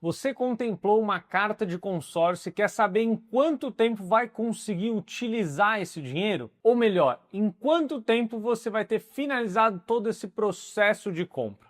Você contemplou uma carta de consórcio e quer saber em quanto tempo vai conseguir utilizar esse dinheiro? Ou melhor, em quanto tempo você vai ter finalizado todo esse processo de compra?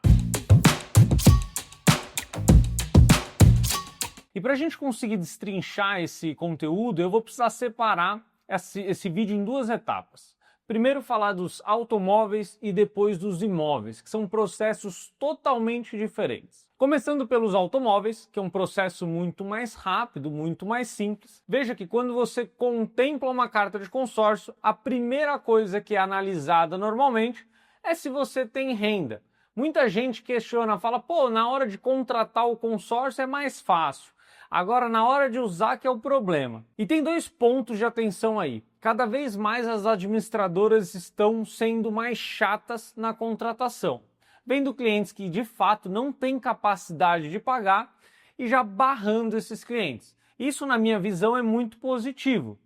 E para a gente conseguir destrinchar esse conteúdo, eu vou precisar separar esse vídeo em duas etapas. Primeiro falar dos automóveis e depois dos imóveis, que são processos totalmente diferentes. Começando pelos automóveis, que é um processo muito mais rápido, muito mais simples. Veja que quando você contempla uma carta de consórcio, a primeira coisa que é analisada normalmente é se você tem renda. Muita gente questiona, fala, pô, na hora de contratar o consórcio é mais fácil. Agora, na hora de usar que é o problema. E tem dois pontos de atenção aí. Cada vez mais as administradoras estão sendo mais chatas na contratação, vendo clientes que de fato não têm capacidade de pagar e já barrando esses clientes. Isso, na minha visão, é muito positivo.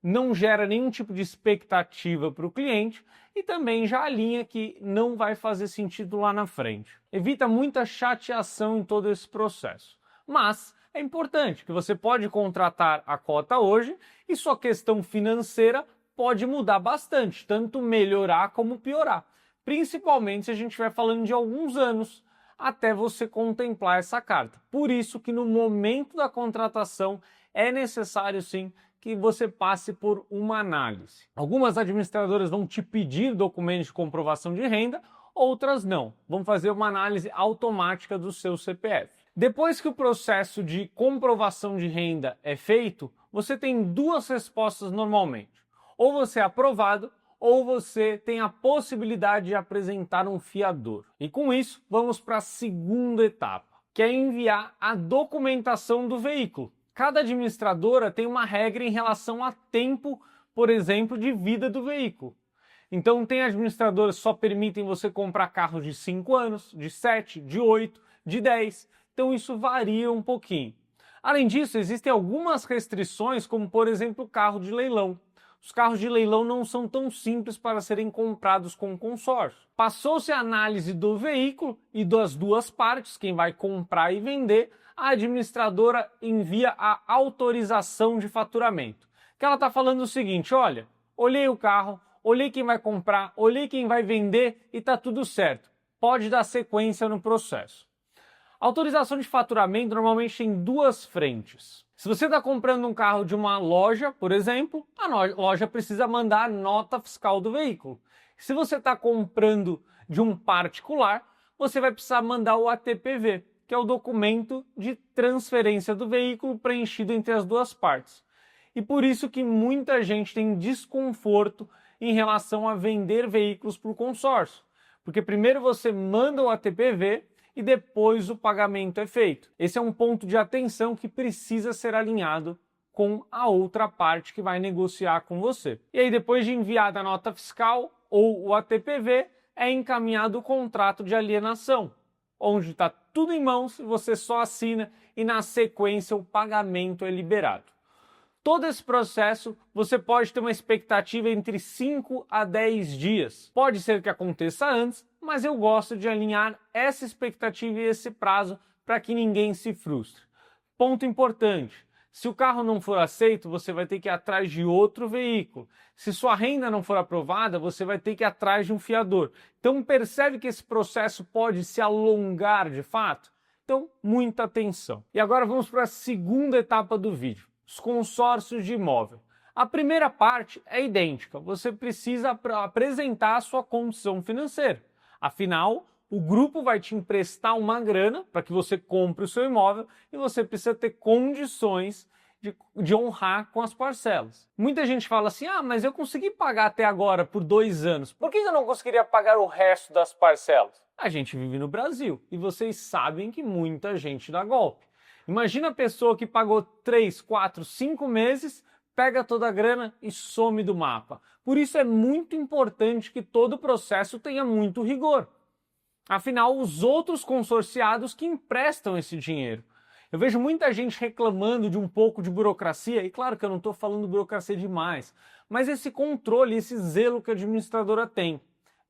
Não gera nenhum tipo de expectativa para o cliente e também já alinha que não vai fazer sentido lá na frente. Evita muita chateação em todo esse processo. Mas é importante que você pode contratar a cota hoje e sua questão financeira pode mudar bastante, tanto melhorar como piorar. Principalmente se a gente estiver falando de alguns anos até você contemplar essa carta. Por isso que no momento da contratação é necessário sim que você passe por uma análise. Algumas administradoras vão te pedir documentos de comprovação de renda, outras não. Vão fazer uma análise automática do seu CPF. Depois que o processo de comprovação de renda é feito, você tem duas respostas normalmente. Ou você é aprovado, ou você tem a possibilidade de apresentar um fiador. E com isso, vamos para a segunda etapa, que é enviar a documentação do veículo. Cada administradora tem uma regra em relação a tempo, por exemplo, de vida do veículo. Então tem administradoras que só permitem você comprar carros de 5 anos, de 7, de 8, de 10. Então isso varia um pouquinho. Além disso, existem algumas restrições, como por exemplo o carro de leilão. Os carros de leilão não são tão simples para serem comprados com consórcio. Passou-se a análise do veículo e das duas partes, quem vai comprar e vender, a administradora envia a autorização de faturamento. Que ela está falando o seguinte, olha, olhei o carro, olhei quem vai comprar, olhei quem vai vender e está tudo certo. Pode dar sequência no processo. A autorização de faturamento normalmente tem duas frentes. Se você está comprando um carro de uma loja, por exemplo, a loja precisa mandar a nota fiscal do veículo. Se você está comprando de um particular, você vai precisar mandar o ATPV, que é o documento de transferência do veículo preenchido entre as duas partes. E por isso que muita gente tem desconforto em relação a vender veículos por consórcio. Porque primeiro você manda o ATPV e depois o pagamento é feito. Esse é um ponto de atenção que precisa ser alinhado com a outra parte que vai negociar com você. E aí depois de enviada a nota fiscal ou o ATPV, é encaminhado o contrato de alienação, onde está tudo em mãos, você só assina e na sequência o pagamento é liberado. Todo esse processo você pode ter uma expectativa entre 5 a 10 dias. Pode ser que aconteça antes, mas eu gosto de alinhar essa expectativa e esse prazo para que ninguém se frustre. Ponto importante, se o carro não for aceito, você vai ter que ir atrás de outro veículo. Se sua renda não for aprovada, você vai ter que ir atrás de um fiador. Então percebe que esse processo pode se alongar de fato? Então, muita atenção. E agora vamos para a segunda etapa do vídeo. Os consórcios de imóvel. A primeira parte é idêntica, você precisa apresentar a sua condição financeira. Afinal, o grupo vai te emprestar uma grana para que você compre o seu imóvel e você precisa ter condições de honrar com as parcelas. Muita gente fala assim, mas eu consegui pagar até agora por 2 anos, por que eu não conseguiria pagar o resto das parcelas? A gente vive no Brasil e vocês sabem que muita gente dá golpe. Imagina a pessoa que pagou 3, 4, 5 meses, pega toda a grana e some do mapa. Por isso é muito importante que todo o processo tenha muito rigor. Afinal, os outros consorciados que emprestam esse dinheiro. Eu vejo muita gente reclamando de um pouco de burocracia, e claro que eu não estou falando burocracia demais, mas esse controle, esse zelo que a administradora tem.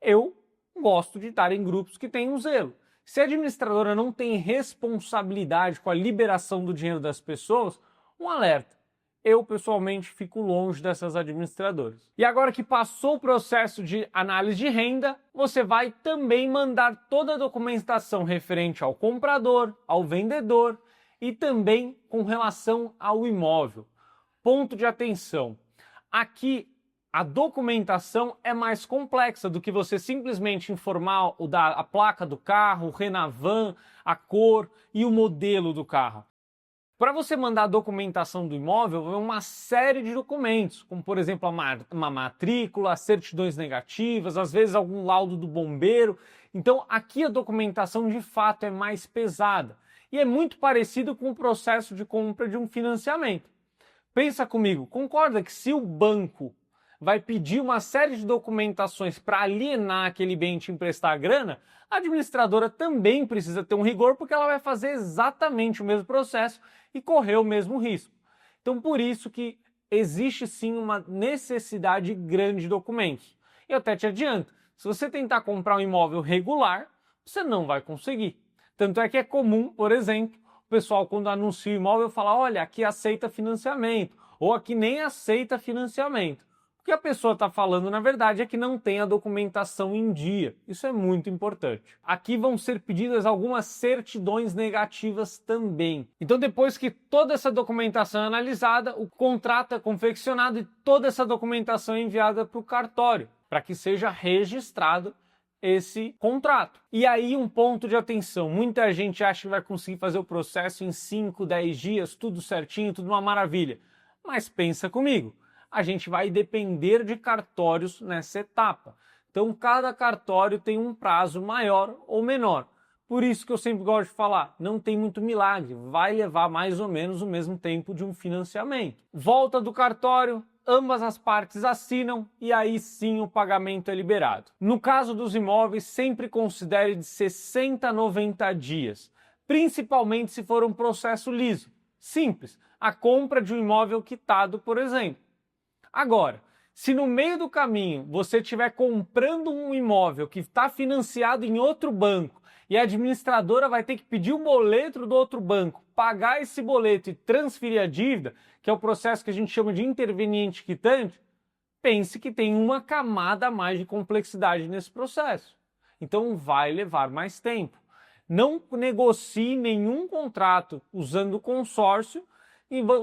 Eu gosto de estar em grupos que têm um zelo. Se a administradora não tem responsabilidade com a liberação do dinheiro das pessoas, um alerta. Eu, pessoalmente, fico longe dessas administradoras. E agora que passou o processo de análise de renda, você vai também mandar toda a documentação referente ao comprador, ao vendedor e também com relação ao imóvel. Ponto de atenção. Aqui, a documentação é mais complexa do que você simplesmente informar a placa do carro, o Renavan, a cor e o modelo do carro. Para você mandar a documentação do imóvel, vai uma série de documentos, como por exemplo uma matrícula, certidões negativas, às vezes algum laudo do bombeiro. Então aqui a documentação de fato é mais pesada e é muito parecido com o processo de compra de um financiamento. Pensa comigo, concorda que se o banco vai pedir uma série de documentações para alienar aquele bem e te emprestar a grana, a administradora também precisa ter um rigor porque ela vai fazer exatamente o mesmo processo e correr o mesmo risco. Então por isso que existe sim uma necessidade grande de documentos. E eu até te adianto, se você tentar comprar um imóvel regular, você não vai conseguir. Tanto é que é comum, por exemplo, o pessoal quando anuncia o imóvel fala, olha, aqui aceita financiamento, ou aqui nem aceita financiamento. O que a pessoa está falando, na verdade, é que não tem a documentação em dia. Isso é muito importante. Aqui vão ser pedidas algumas certidões negativas também. Então, depois que toda essa documentação é analisada, o contrato é confeccionado e toda essa documentação é enviada para o cartório, para que seja registrado esse contrato. E aí um ponto de atenção, muita gente acha que vai conseguir fazer o processo em 5, 10 dias, tudo certinho, tudo uma maravilha. Mas pensa comigo, a gente vai depender de cartórios nessa etapa. Então cada cartório tem um prazo maior ou menor. Por isso que eu sempre gosto de falar, não tem muito milagre, vai levar mais ou menos o mesmo tempo de um financiamento. Volta do cartório, ambas as partes assinam e aí sim o pagamento é liberado. No caso dos imóveis, sempre considere de 60 a 90 dias, principalmente se for um processo liso. Simples, a compra de um imóvel quitado, por exemplo. Agora, se no meio do caminho você estiver comprando um imóvel que está financiado em outro banco e a administradora vai ter que pedir o boleto do outro banco, pagar esse boleto e transferir a dívida, que é o processo que a gente chama de interveniente quitante, pense que tem uma camada a mais de complexidade nesse processo. Então vai levar mais tempo. Não negocie nenhum contrato usando consórcio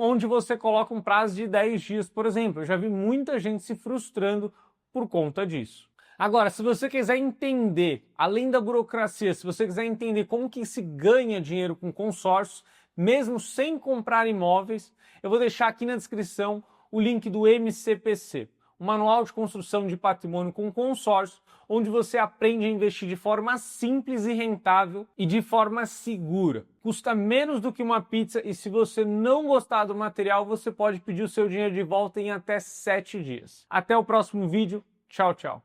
onde você coloca um prazo de 10 dias, por exemplo. Eu já vi muita gente se frustrando por conta disso. Agora, se você quiser entender, além da burocracia, se você quiser entender como que se ganha dinheiro com consórcios, mesmo sem comprar imóveis, eu vou deixar aqui na descrição o link do MCPC, o Manual de Construção de Patrimônio com Consórcio, onde você aprende a investir de forma simples e rentável e de forma segura. Custa menos do que uma pizza e se você não gostar do material, você pode pedir o seu dinheiro de volta em até 7 dias. Até o próximo vídeo. Tchau, tchau.